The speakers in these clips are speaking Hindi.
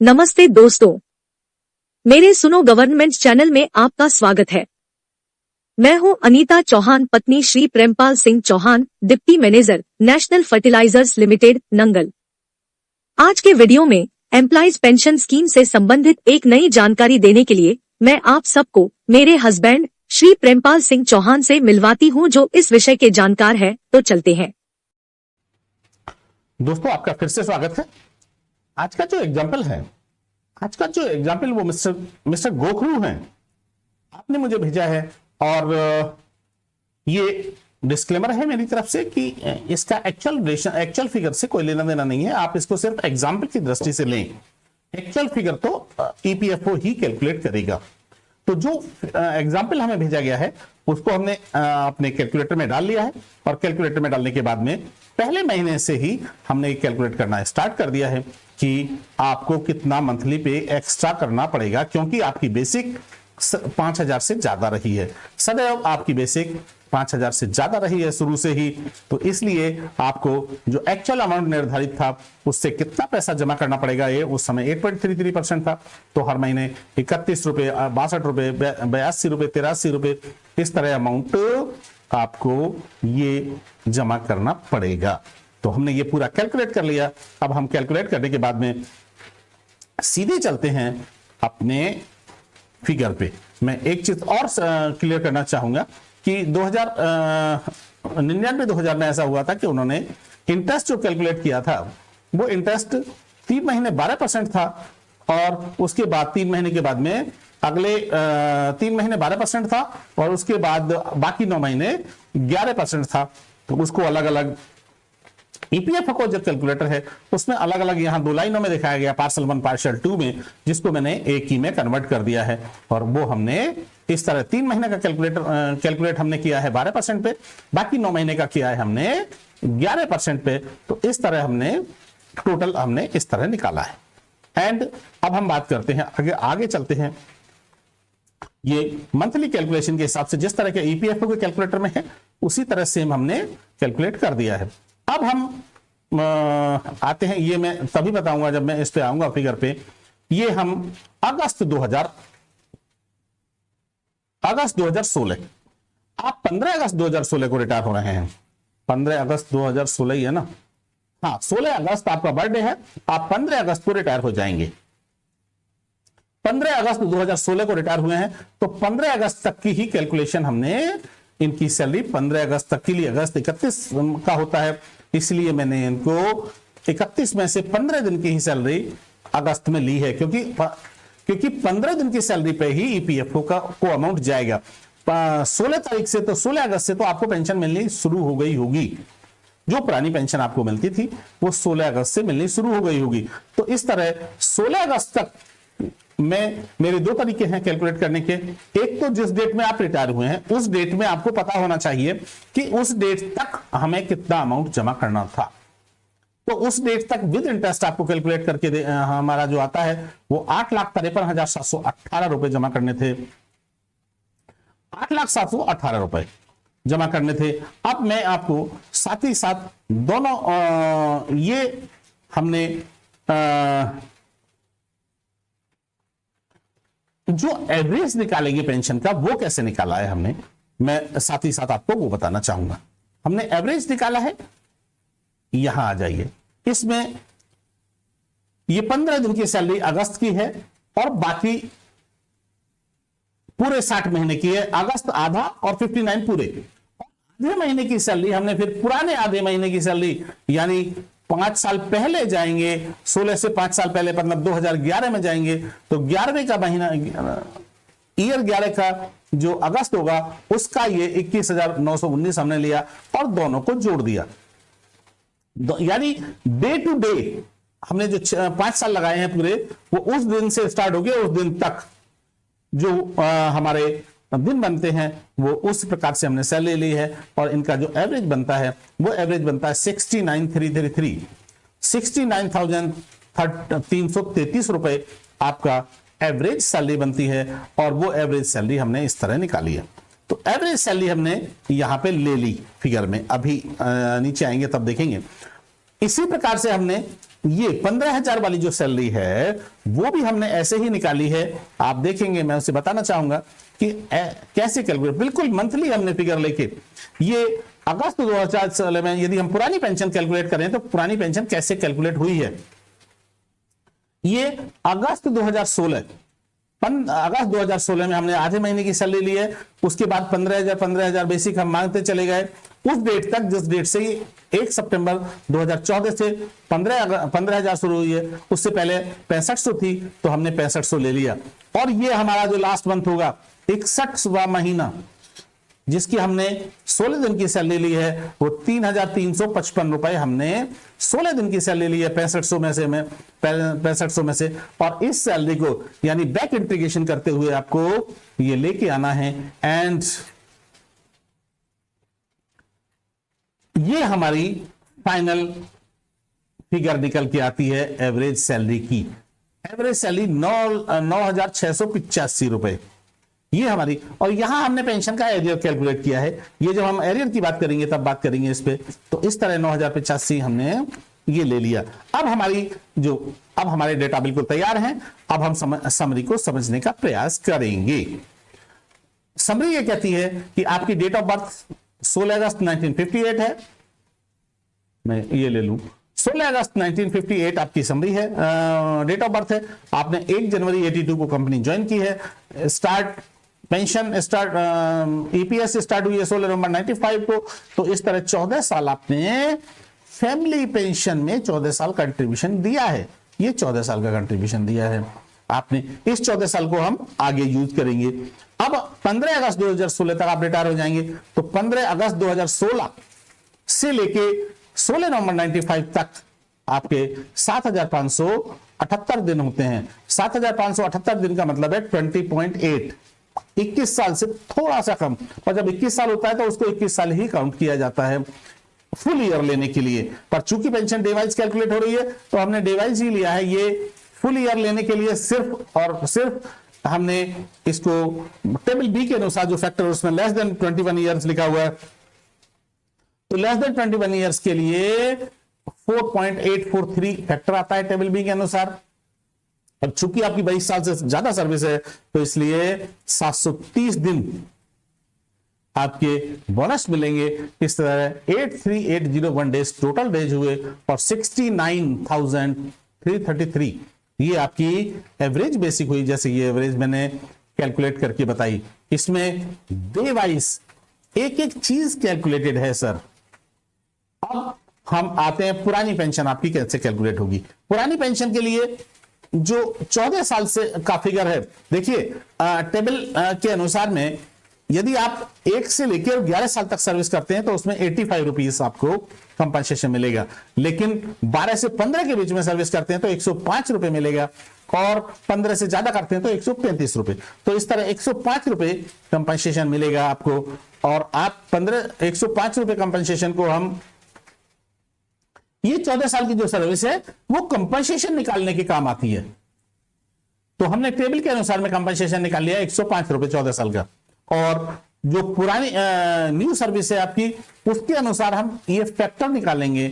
नमस्ते दोस्तों, मेरे सुनो गवर्नमेंट चैनल में आपका स्वागत है। मैं हूं अनीता चौहान, पत्नी Shri Prempal Singh Chauhan, deputy manager, National Fertilizers Limited, Nangal. आज के वीडियो में एम्प्लॉइज पेंशन स्कीम से संबंधित एक नई जानकारी देने के लिए मैं आप सबको मेरे हस्बैंड श्री प्रेमपाल सिंह चौहान से मिलवाती हूं, जो इस विषय के जानकार है। तो चलते हैं। दोस्तों, आपका फिर से स्वागत है। आज का जो एग्जाम्पल वो मिस्टर गोखरू हैं। आपने मुझे भेजा है और ये डिस्क्लेमर है मेरी तरफ से कि इसका एक्चुअल फिगर से कोई लेना देना नहीं है। आप इसको सिर्फ एग्जाम्पल की दृष्टि से लें। एक्चुअल फिगर तो ईपीएफओ ही कैलकुलेट करेगा। तो जो एग्जाम्पल हमें भेजा गया है उसको हमने अपने कैलकुलेटर में डाल लिया है और कैलकुलेटर में डालने के बाद में पहले महीने से ही हमने कैलकुलेट करना स्टार्ट कर दिया है कि आपको कितना मंथली पे एक्स्ट्रा करना पड़ेगा, क्योंकि आपकी बेसिक 5,000 से ज्यादा रही है। सदैव आपकी बेसिक 5,000 से ज्यादा रही है शुरू से ही। तो इसलिए आपको जो एक्चुअल अमाउंट निर्धारित था उससे कितना पैसा जमा करना पड़ेगा, ये उस समय 8.33% था। तो हर महीने 31 रुपए, 62 रुपए, 82 रुपए, 83 रुपए, इस तरह अमाउंट आपको ये जमा करना पड़ेगा। तो हमने ये पूरा कैलकुलेट कर लिया। अब हम कैलकुलेट करने के बाद में सीधे चलते हैं अपने फिगर पे। मैं एक चीज और क्लियर करना चाहूंगा कि 2099-2000 में ऐसा हुआ था कि उन्होंने इंटरेस्ट जो कैलकुलेट किया था वो इंटरेस्ट 3 महीने 12% था और उसके बाद 3 महीने के बाद में अगले 3 महीने 12% था और उसके बाद बाकी 9 महीने 11% था। तो उसको अलग अलग ईपीएफ को जो कैलकुलेटर है उसमें अलग अलग यहां 2 लाइनों में दिखाया गया, पार्सल 1 पार्सल 2 में, जिसको मैंने एक ही में कन्वर्ट कर दिया है। और वो हमने इस तरह 3 महीने का कैलकुलेट हमने किया है 12% पे, बाकी 9 महीने का किया है हमने 11% पे। तो इस तरह हमने टोटल हमने इस तरह निकाला है। एंड अब हम बात करते हैं आगे चलते हैं। ये मंथली कैलकुलेशन के हिसाब से जिस तरह के ईपीएफओ के कैलकुलेटर में है उसी तरह से हमने कैलकुलेट कर दिया है। अब हम आते हैं, ये मैं तभी बताऊंगा जब मैं इस पे आऊंगा फिगर पे। ये हम अगस्त 2016, आप 15 अगस्त 2016 को रिटायर हो रहे हैं। 15 अगस्त 2016 ही है ना? हाँ, 16 अगस्त आपका बर्थडे है। आप 15 अगस्त को रिटायर हो जाएंगे। 15 अगस्त 2016 को रिटायर हुए हैं तो 15 अगस्त तक की ही कैलकुलेशन हमने, इनकी सैलरी 15 अगस्त तक के लिए, अगस्त 31 का होता है, इसलिए मैंने इनको 31 में से 15 दिन की ही सैलरी अगस्त में ली है, क्योंकि 15 दिन की सैलरी पे ही ईपीएफओ को अमाउंट जाएगा। 16 तारीख से, तो 16 अगस्त से तो आपको पेंशन मिलनी शुरू हो गई होगी। जो पुरानी पेंशन आपको मिलती थी वो 16 अगस्त से मिलनी शुरू हो गई होगी। तो इस तरह 16 अगस्त तक मेरे 2 तरीके हैं कैलकुलेट करने के। एक तो जिस डेट में आप रिटायर हुए हैं उस डेट में आपको पता होना चाहिए कि उस डेट तक हमें कितना अमाउंट जमा करना था। तो उस डेट तक विद इंटरेस्ट आपको कैलकुलेट करके हमारा जो आता है वो 8,53,718 रुपए जमा करने थे। 8,718 रुपए जमा करने थे। अब मैं आपको साथ ही साथ दोनों ये हमने जो एवरेज निकालेंगे पेंशन का वो कैसे निकाला है हमने, मैं साथ ही साथ आपको वो बताना चाहूंगा। हमने एवरेज निकाला है, यहां आ जाइए। इसमें ये 15 दिन की सैलरी अगस्त की है और बाकी पूरे 60 महीने की है। अगस्त आधा और 59 पूरे। आधे महीने की सैलरी हमने फिर पुराने आधे महीने की सैलरी, यानी 5 साल पहले जाएंगे, 16 से 5 साल पहले, मतलब 2011 में जाएंगे। तो 11वें का महीना, ईयर 11 का जो अगस्त होगा उसका ये 21,919 हमने लिया और दोनों को जोड़ दिया। यानी डे टू डे हमने जो 5 साल लगाए हैं पूरे, वो उस दिन से स्टार्ट हो गया उस दिन तक जो हमारे दिन बनते हैं वो उस प्रकार से हमने सैलरी ली है। और इनका जो एवरेज बनता है वो एवरेज बनता है 69,333, 69,333 रुपए आपका एवरेज सैलरी बनती है। और वो एवरेज सैलरी हमने इस तरह निकाली है। तो एवरेज सैलरी हमने यहां पे ले ली फिगर में, अभी नीचे आएंगे तब देखेंगे। इसी प्रकार से हमने ये 15,000 वाली जो सैलरी है वो भी हमने ऐसे ही निकाली है। आप देखेंगे, मैं उसे बताना चाहूंगा कि कैसे कैलकुलेट, बिल्कुल मंथली हमने फिगर लेके, ये अगस्त 2016 में यदि हम पुरानी पेंशन कैलकुलेट करें तो पुरानी पेंशन कैसे कैलकुलेट हुई है। ये अगस्त 2016 में हमने आधे महीने की सैलरी ली है। उसके बाद 15,000 बेसिक हम मांगते चले गए उस डेट तक, जिस डेट से 1 सितंबर 2014 से 15,000 शुरू हुई है। उससे पहले 6500 थी तो हमने 6500 ले लिया। और ये हमारा जो लास्ट मंथ होगा 61वां महीना, जिसकी हमने 16 दिन की सैलरी ली है, वो 3,355 रुपए हमने 16 दिन की सैलरी ली है 6500 में से। और इस सैलरी को यानी बैक इंटीग्रेशन करते हुए आपको ये लेके आना है। एंड ये हमारी फाइनल फिगर निकल के आती है एवरेज सैलरी की। एवरेज सैलरी 9,685 रुपए ये हमारी। और यहां हमने पेंशन का एरियर कैलकुलेट किया है। ये जब हम एरियर की बात करेंगे तब बात करेंगे इस पे। तो इस तरह 9,085 हमने ये ले लिया। अब हमारे डेटा बिल्कुल तैयार हैं। अब हम समरी को समझने का प्रयास करेंगे। समरी ये कहती है कि आपकी डेट ऑफ बर्थ 16 अगस्त 1958 है। मैं ये ले लूं, 16 अगस्त 1958 आपकी समरी है, डेट ऑफ बर्थ है। आपने 1 जनवरी 82 को कंपनी ज्वाइन की है। ईपीएस स्टार्ट हुई है 16 नवंबर 95 को। तो इस तरह 14 साल आपने फैमिली पेंशन में 14 साल कंट्रीब्यूशन दिया है। ये 14 साल का कंट्रीब्यूशन दिया है आपने। इस 14 साल को हम आगे यूज करेंगे। अब 15 अगस्त 2016 तक आप रिटायर हो जाएंगे। तो 15 अगस्त 2016 से लेके 16 नवंबर 95 तक आपके 7,578 दिन होते हैं। 7,578 दिन का मतलब है 20.8, 21 साल से थोड़ा सा कम। और जब 21 साल होता है तो उसको 21 साल ही काउंट किया जाता है फुल ईयर लेने के लिए। पर चूंकि पेंशन डे वाइज कैलकुलेट हो रही है तो हमने डे वाइज ही लिया है। ये फुल ईयर लेने के लिए सिर्फ और सिर्फ हमने इसको टेबल बी के अनुसार जो फैक्टर उसमें लेस देन 21 ईयर्स लिखा हुआ है, तो लेस देन 21 ईयर्स के लिए 4.843 फैक्टर आता है टेबल बी के अनुसार। अब चूंकि आपकी 22 साल से ज्यादा सर्विस है तो इसलिए 730 दिन आपके बोनस मिलेंगे। इस तरह 83,801 डेज टोटल डेज हुए और 69,333 ये आपकी एवरेज बेसिक हुई। जैसे ये एवरेज मैंने कैलकुलेट करके बताई। इसमें डे वाइज एक एक चीज कैलकुलेटेड है सर। अब हम आते हैं पुरानी पेंशन आपकी कैसे कैलकुलेट होगी। पुरानी पेंशन के लिए जो 14 साल से का फिगर है, देखिए टेबल के अनुसार में यदि आप 1 से लेकर 11 साल तक सर्विस करते हैं तो उसमें 85 रुपीज आपको कंपनसेशन मिलेगा। लेकिन 12 से 15 के बीच में सर्विस करते हैं तो 105 रुपए मिलेगा। और 15 से ज्यादा करते हैं तो 135 रुपए। तो इस तरह 105 रुपए कंपनसेशन मिलेगा आपको। और आप 105 रुपए कंपनसेशन को हम, ये 14 साल की जो सर्विस है वो कंपनसेशन निकालने के काम आती है। तो हमने टेबल के अनुसार में कंपनसेशन निकाल लिया 105 रुपए 14 साल का। और जो पुरानी न्यू सर्विस है आपकी उसके अनुसार हम ये फैक्टर निकालेंगे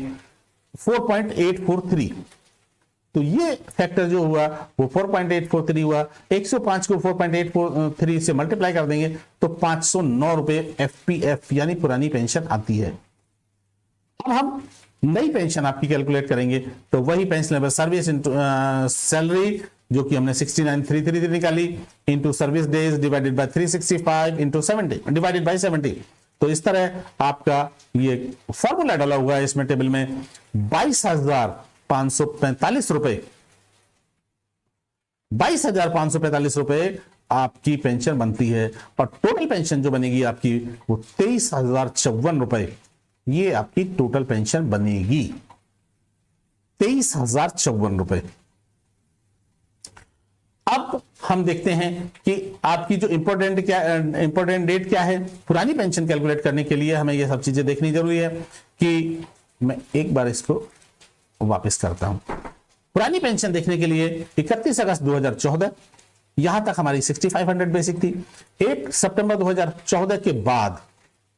4.843। तो ये फैक्टर जो हुआ वो 4.843 हुआ। 105 को 4.843 से मल्टीप्लाई कर देंगे तो 509 रुपए एफपीएफ यानी पुरानी पेंशन आती है। अब हम नई पेंशन आपकी कैलकुलेट करेंगे तो वही पेंशन लेवल सर्विस सैलरी जो कि हमने 69,333 निकाली into service days divided by 365 into 70 divided by 70। तो इस तरह आपका ये फॉर्मूला डाला हुआ है इसमें टेबल में 22,545 रुपए 22,545 रुपए आपकी पेंशन बनती है। और टोटल पेंशन जो बनेगी आपकी वो 23,054 रुपए ये आपकी टोटल पेंशन बनेगी 23,054 रुपए। अब हम देखते हैं कि आपकी जो इंपॉर्टेंट डेट क्या है पुरानी पेंशन कैलकुलेट करने के लिए। हमें ये सब चीजें देखनी जरूरी है कि मैं एक बार इसको वापस करता हूं। पुरानी पेंशन देखने के लिए 31 अगस्त 2014 यहां तक हमारी 6500 बेसिक थी। 1 सितंबर 2014 के बाद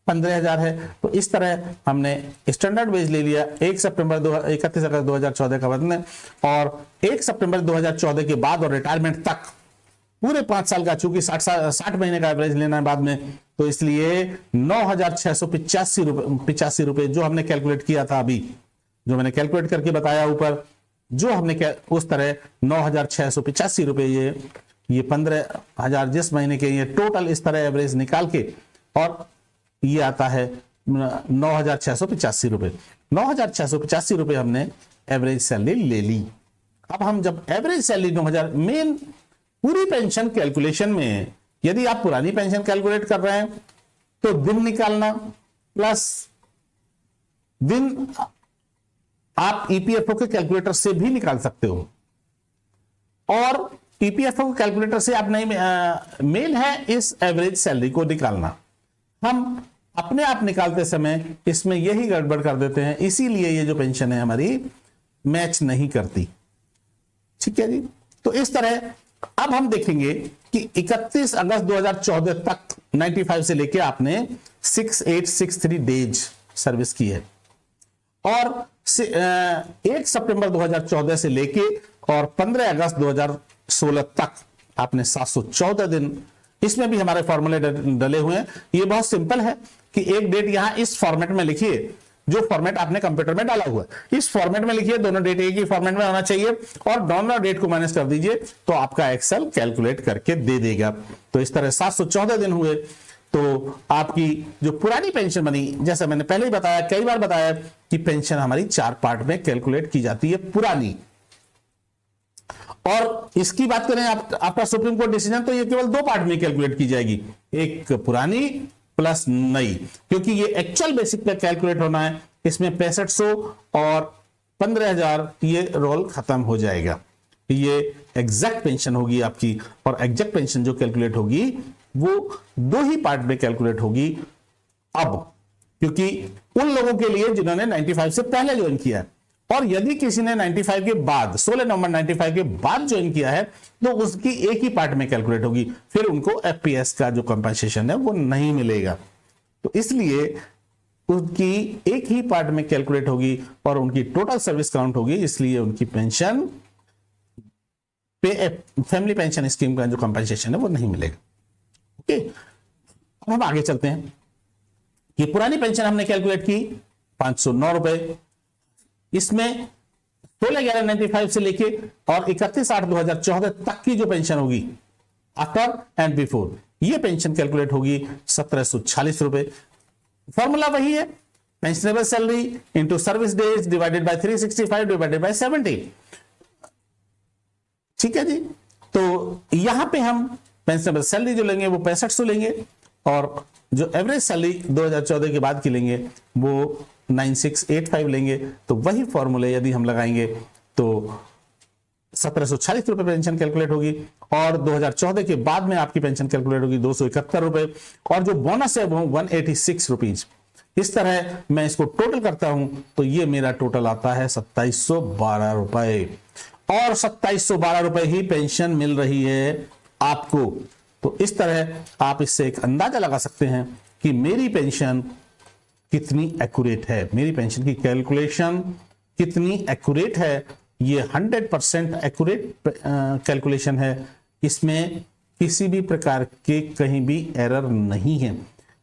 15,000 है। तो इस तरह हमने स्टैंडर्ड वेज ले लिया 31 अगस्त 2014 का बदले, और 1 सितंबर 2014 के बाद और रिटायरमेंट तक पूरे 5 साल का, चूंकि 60 महीने का एवरेज लेना है बाद में, तो इसलिए 9,685 रुपए जो हमने कैलकुलेट किया था अभी, जो मैंने कैलकुलेट करके बताया ऊपर, जो हमने उस तरह 9,685 रुपए ये 15,000 जिस महीने के, ये टोटल इस तरह एवरेज निकाल के, और ये आता है 9,685 रुपए। 9,685 रुपए हमने एवरेज सैलरी ले ली। अब हम जब एवरेज सैलरी 9,000, मेन पूरी पेंशन कैलकुलेशन में यदि आप पुरानी पेंशन कैलकुलेट कर रहे हैं तो दिन निकालना प्लस दिन आप ईपीएफओ के कैलकुलेटर से भी निकाल सकते हो, और ईपीएफओ के कैलकुलेटर से आप नहीं, मेन है इस एवरेज सैलरी को निकालना। हम अपने आप निकालते समय इसमें यही गड़बड़ कर देते हैं, इसीलिए ये जो पेंशन है हमारी मैच नहीं करती। ठीक है जी। तो इस तरह अब हम देखेंगे कि 31 अगस्त 2014 तक 95 से लेके आपने 6863 डेज सर्विस की है, और 1 सितंबर 2014 से लेके और 15 अगस्त 2016 तक आपने 714 दिन। इसमें भी हमारे फॉर्मूले डले हुए हैं। ये बहुत सिंपल है कि एक डेट यहां इस फॉर्मेट में लिखिए, जो फॉर्मेट आपने कंप्यूटर में डाला हुआ है इस फॉर्मेट में लिखिए, दोनों डेट एक ही फॉर्मेट में होना चाहिए, और दोनों डेट को माइनस कर दीजिए तो आपका एक्सेल कैलकुलेट करके दे देगा। तो इस तरह 714 दिन हुए, तो आपकी जो पुरानी पेंशन बनी, जैसे मैंने पहले ही बताया, कई बार बताया कि पेंशन हमारी 4 पार्ट में कैलकुलेट की जाती है पुरानी। और इसकी बात करें आपका सुप्रीम कोर्ट डिसीजन, तो ये केवल 2 पार्ट में कैलकुलेट की जाएगी, एक पुरानी प्लस नई, क्योंकि ये एक्चुअल बेसिक पे कैलकुलेट होना है। इसमें 6500 और 15,000 ये रोल खत्म हो जाएगा। ये एग्जैक्ट पेंशन होगी आपकी, और एग्जैक्ट पेंशन जो कैलकुलेट होगी वो 2 ही पार्ट में कैलकुलेट होगी अब, क्योंकि उन लोगों के लिए जिन्होंने 95 से पहले ज्वाइन किया है, और यदि किसी ने 95 के बाद 16 नवंबर 95 के बाद ज्वाइन किया है तो उसकी एक ही पार्ट में कैलकुलेट होगी, फिर उनको एफपीएस का जो कंपनसेशन है वो नहीं मिलेगा। तो इसलिए उनकी एक ही पार्ट में कैलकुलेट होगी और उनकी टोटल सर्विस काउंट होगी, इसलिए उनकी पेंशन फैमिली पेंशन स्कीम का जो कंपनसेशन है वो नहीं मिलेगा। ओके, अब हम आगे चलते हैं कि पुरानी पेंशन हमने कैलकुलेट की 509 रुपए, इसमें 16/11/95 से लेके और 31/8/2014 तक की जो पेंशन होगी आफ्टर एंड बिफोर, ये पेंशन कैलकुलेट होगी 1746 रुपए। फॉर्मूला वही है, pensionable salary into service days divided by 365 divided by 70। ठीक है जी। तो यहां पे हम पेंशनेबल सैलरी जो लेंगे वो 6500 लेंगे, और जो एवरेज सैलरी 2014 के बाद की लेंगे वो 9685 लेंगे। तो वही फॉर्मूले यदि हम लगाएंगे तो 1746 रुपए पेंशन कैलकुलेट होगी, और 2014 के बाद में आपकी पेंशन कैलकुलेट होगी 271 रुपए, और जो बोनस है वो 186 रुपीज। इस तरह मैं इसको टोटल करता हूं तो ये मेरा टोटल आता है 2712 रुपए, और 2712 रुपए ही पेंशन मिल रही है आपको। तो इस तरह आप इससे एक अंदाजा लगा सकते हैं कि मेरी पेंशन कितनी एक्यूरेट है, मेरी पेंशन की कैलकुलेशन कितनी एक्यूरेट है। ये 100% एक्यूरेट कैलकुलेशन है, इसमें किसी भी प्रकार के कहीं भी एरर नहीं है।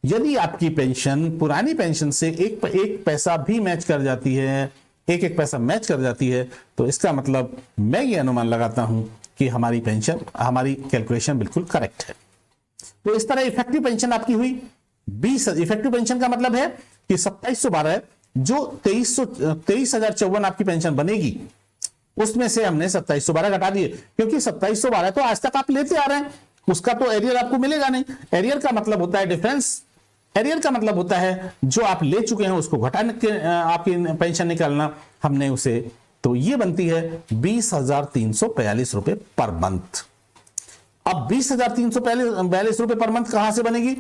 यदि आपकी पेंशन पुरानी पेंशन से एक पैसा भी मैच कर जाती है, एक पैसा मैच कर जाती है, तो इसका मतलब मैं ये अनुमान लगाता हूं कि हमारी पेंशन, हमारी कैलकुलेशन बिल्कुल करेक्ट है। तो इस तरह इफेक्टिव पेंशन आपकी हुई 20। इफेक्टिव पेंशन का मतलब है कि 2712 जो 23,054 आपकी पेंशन बनेगी, उसमें से हमने 2712 घटा दिए, क्योंकि 2712 तो आज तक आप लेते आ रहे हैं, उसका तो एरियर आपको मिलेगा नहीं। एरियर का मतलब होता है डिफरेंस, एरियर का मतलब होता है जो आप ले चुके हैं उसको घटा के आपकी पेंशन निकालना, हमने उसे, तो ये बनती है 20,342 रुपए पर मंथ। अब 20,342 रुपए पर मंथ कहां से बनेगी?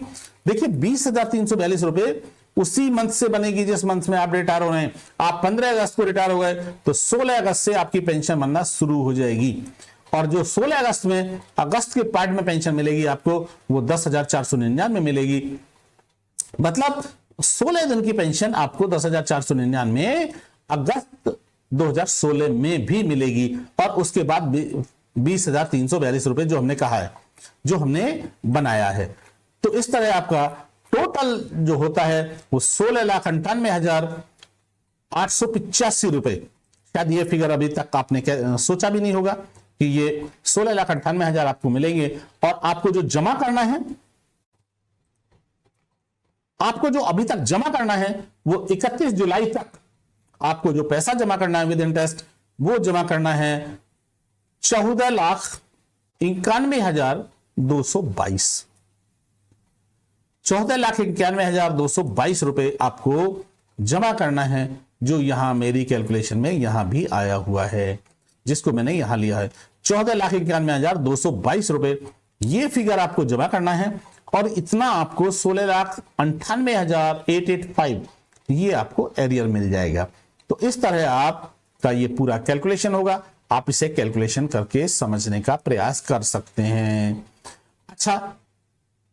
देखिए 20,342 रुपए उसी मंथ से बनेगी जिस मंथ में आप रिटायर हो रहे हैं। आप 15 अगस्त को रिटायर हो गए तो 16 अगस्त से आपकी पेंशन बनना शुरू हो जाएगी, और जो 16 अगस्त में अगस्त के पार्ट में पेंशन मिलेगी आपको वो 10,499 मिलेगी। मतलब 16 दिन की पेंशन आपको 10,499 अगस्त 2016 में भी मिलेगी, और उसके बाद 20,342 रुपए जो हमने कहा है, जो हमने बनाया है। तो इस तरह आपका टोटल जो होता है वो 16,98,885 रुपए। शायद ये फिगर अभी तक आपने सोचा भी नहीं होगा कि ये 16,98,000 आपको मिलेंगे। और आपको जो जमा करना है, आपको जो अभी तक जमा करना है वो 31 जुलाई तक आपको जो पैसा जमा करना है विद इंटरेस्ट, वो जमा करना है 14,91,222। 14,91,222 रुपए आपको जमा करना है, जो यहां मेरी कैलकुलेशन में यहां भी आया हुआ है, जिसको मैंने यहां लिया है 14,91,222 रुपए। ये फिगर आपको जमा करना है, और इतना आपको 16,98,885 ये आपको एरियर मिल जाएगा। तो इस तरह आपका ये पूरा कैलकुलेशन होगा। आप इसे कैलकुलेशन करके समझने का प्रयास कर सकते हैं। अच्छा,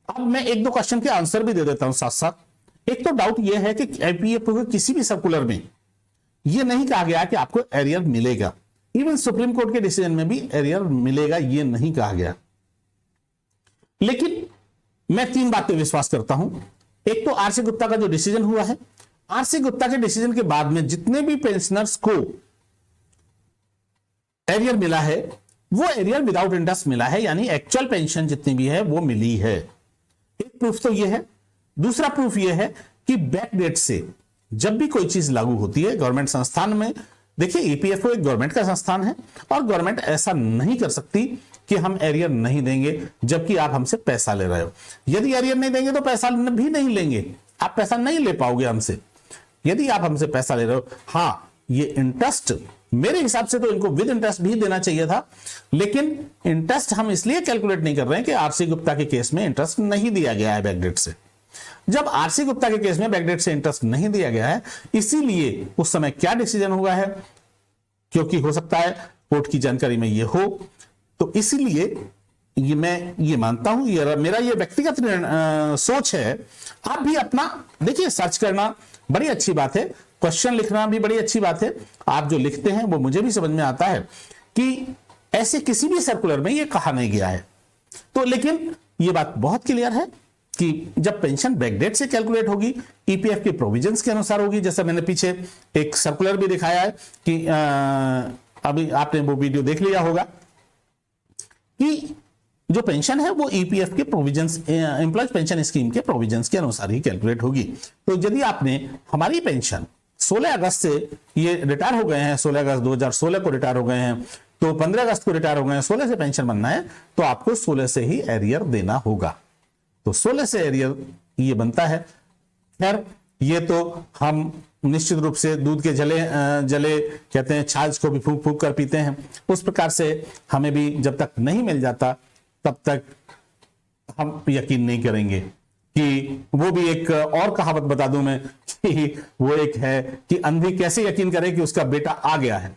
अब मैं एक दो क्वेश्चन के आंसर भी दे देता हूं साथ साथ। एक तो डाउट यह है कि ईपीएफओ के किसी भी सर्कुलर में यह नहीं कहा गया कि आपको एरियर मिलेगा। इवन सुप्रीम कोर्ट के डिसीजन में भी एरियर मिलेगा यह नहीं कहा गया। लेकिन मैं 3 बात पे विश्वास करता हूं। एक तो आरसी गुप्ता का जो डिसीजन हुआ है, आरसी गुप्ता के डिसीजन के बाद में जितने भी पेंशनर्स को एरियर मिला है, वो एरियर विदाउट इंटरेस्ट मिला है, यानी एक्चुअल पेंशन जितनी भी है वो मिली है। एक प्रूफ तो यह है। दूसरा प्रूफ यह है कि बैक डेट से जब भी कोई चीज लागू होती है गवर्नमेंट संस्थान में, देखिए ईपीएफओ एक गवर्नमेंट का संस्थान है, और गवर्नमेंट ऐसा नहीं कर सकती कि हम एरियर नहीं देंगे जबकि आप हमसे पैसा ले रहे हो। यदि एरियर नहीं देंगे तो पैसा भी नहीं लेंगे, आप पैसा नहीं ले पाओगे हमसे। यदि आप हमसे पैसा ले रहे हो, हाँ ये इंटरेस्ट मेरे हिसाब से तो इनको विद इंटरेस्ट भी देना चाहिए था, लेकिन इंटरेस्ट हम इसलिए कैलकुलेट नहीं कर रहे हैं कि आरसी गुप्ता के केस में इंटरेस्ट नहीं दिया गया है बैकडेट से। जब आरसी गुप्ता के केस में बैकडेट से इंटरेस्ट नहीं दिया गया है, इसीलिए उस समय क्या डिसीजन हुआ है, क्योंकि हो सकता है कोर्ट की जानकारी में ये हो, तो इसीलिए ये मैं ये मानता हूं, ये मेरा ये व्यक्तिगत सोच है। आप भी अपना देखिए, सर्च करना बड़ी अच्छी बात है, क्वेश्चन लिखना भी बड़ी अच्छी बात है। आप जो लिखते हैं वो मुझे भी समझ में आता है कि ऐसे किसी भी सर्कुलर में ये कहा नहीं गया है। तो लेकिन ये बात बहुत क्लियर है कि जब पेंशन बैकडेट से कैलकुलेट होगी, ईपीएफ के प्रोविजंस के अनुसार होगी। जैसा मैंने पीछे एक सर्कुलर भी दिखाया है कि अभी आपने वो वीडियो देख लिया होगा कि जो पेंशन है वो ईपीएफ के प्रोविजंस, एम्प्लॉयज पेंशन स्कीम के प्रोविजंस के अनुसार ही कैलकुलेट होगी। तो यदि आपने हमारी पेंशन 16 अगस्त से ये रिटायर हो गए हैं, 16 अगस्त 2016 को रिटायर हो गए हैं, तो 15 अगस्त को रिटायर हो गए हैं, 16 से पेंशन बनना है, तो आपको 16 से ही एरियर देना होगा। तो 16 से एरियर ये बनता है। खैर ये तो हम निश्चित रूप से दूध के जले कहते हैं छाछ को भी फूंक फूंक कर पीते हैं, उस प्रकार से हमें भी जब तक नहीं मिल जाता तब तक हम यकीन नहीं करेंगे। कि वो भी एक और कहावत बता दूं मैं कि वो एक है कि अंधी कैसे यकीन करे कि उसका बेटा आ गया है।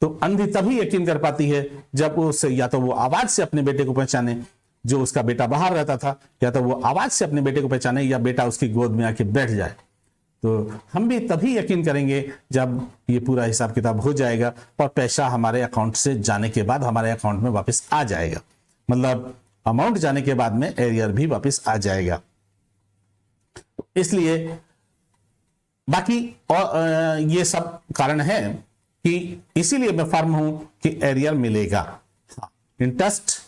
तो अंधी तभी यकीन कर पाती है जब उस या तो वो आवाज से अपने बेटे को पहचाने जो उसका बेटा बाहर रहता था, या तो वो आवाज से अपने बेटे को पहचाने या बेटा उसकी गोद में आके बैठ जाए। तो हम भी तभी यकीन करेंगे जब ये पूरा हिसाब किताब हो जाएगा और पैसा हमारे अकाउंट से जाने के बाद हमारे अकाउंट में वापस आ जाएगा, मतलब अमाउंट जाने के बाद में एरियर भी वापस आ जाएगा। इसलिए बाकी और ये सब कारण है कि इसीलिए मैं फर्म हूं कि एरियर मिलेगा। हाँ, इंटरेस्ट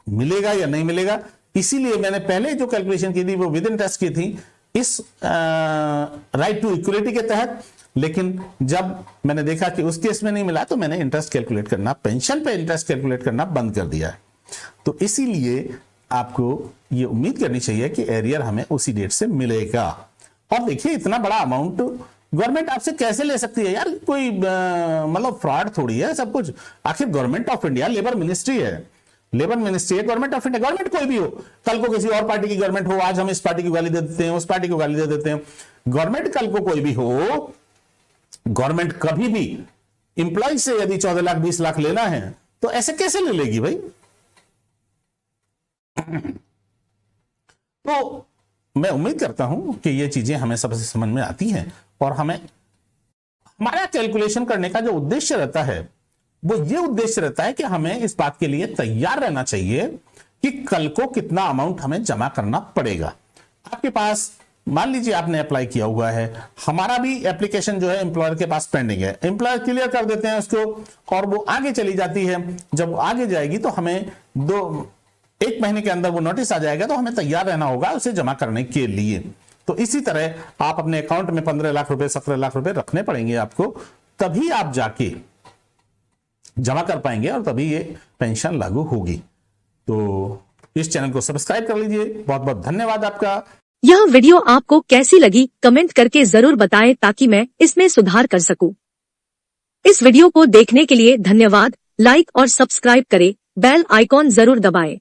मिलेगा या नहीं मिलेगा, इसीलिए मैंने पहले जो कैलकुलेशन की थी वो विद इंटरेस्ट की थी इस राइट टू इक्वलिटी के तहत। लेकिन जब मैंने देखा कि उस केस में नहीं मिला तो मैंने इंटरेस्ट कैलकुलेट करना, पेंशन पे इंटरेस्ट कैलकुलेट करना बंद कर दिया है। तो इसीलिए आपको ये उम्मीद करनी चाहिए कि एरियर हमें उसी डेट से मिलेगा। और देखिए इतना बड़ा अमाउंट गवर्नमेंट आपसे कैसे ले सकती है यार, कोई मतलब फ्रॉड थोड़ी है सब कुछ। आखिर government of India labour ministry है, लेबर मिनिस्ट्री है गवर्नमेंट ऑफ इंडिया। गवर्नमेंट कोई भी हो, कल को किसी और पार्टी की गवर्नमेंट हो, आज हम इस पार्टी को गाली दे देते हैं, उस पार्टी को गाली दे देते हैं। गवर्नमेंट कल को कोई भी हो, गवर्नमेंट कभी भी इंप्लॉय से यदि 14 लाख 20 लाख लेना है तो ऐसे कैसे ले लेगी भाई। तो मैं उम्मीद करता हूं कि ये चीजें हमें सबसे समझ में आती हैं और हमें हमारा कैलकुलेशन करने का जो उद्देश्य रहता है वो ये उद्देश्य रहता है कि हमें इस बात के लिए तैयार रहना चाहिए कि कल को कितना अमाउंट हमें जमा करना पड़ेगा। आपके पास मान लीजिए आपने अप्लाई किया हुआ है, हमारा भी एप्लीकेशन जो है एम्प्लॉयर के पास पेंडिंग है, एम्प्लॉयर क्लियर कर देते हैं उसको और वो आगे चली जाती है। जब वो आगे जाएगी तो हमें 1 महीने के अंदर वो नोटिस आ जाएगा, तो हमें तैयार रहना होगा उसे जमा करने के लिए। तो इसी तरह आप अपने अकाउंट में 15 लाख रुपए 17 लाख रुपए रखने पड़ेंगे आपको, तभी आप जाके जमा कर पाएंगे और तभी ये पेंशन लागू होगी। तो इस चैनल को सब्सक्राइब कर लीजिए। बहुत बहुत धन्यवाद आपका। यह वीडियो आपको कैसी लगी कमेंट करके जरूर बताएं ताकि मैं इसमें सुधार कर सकूं। इस वीडियो को देखने के लिए धन्यवाद। लाइक और सब्सक्राइब करें, बेल आइकॉन जरूर दबाएं।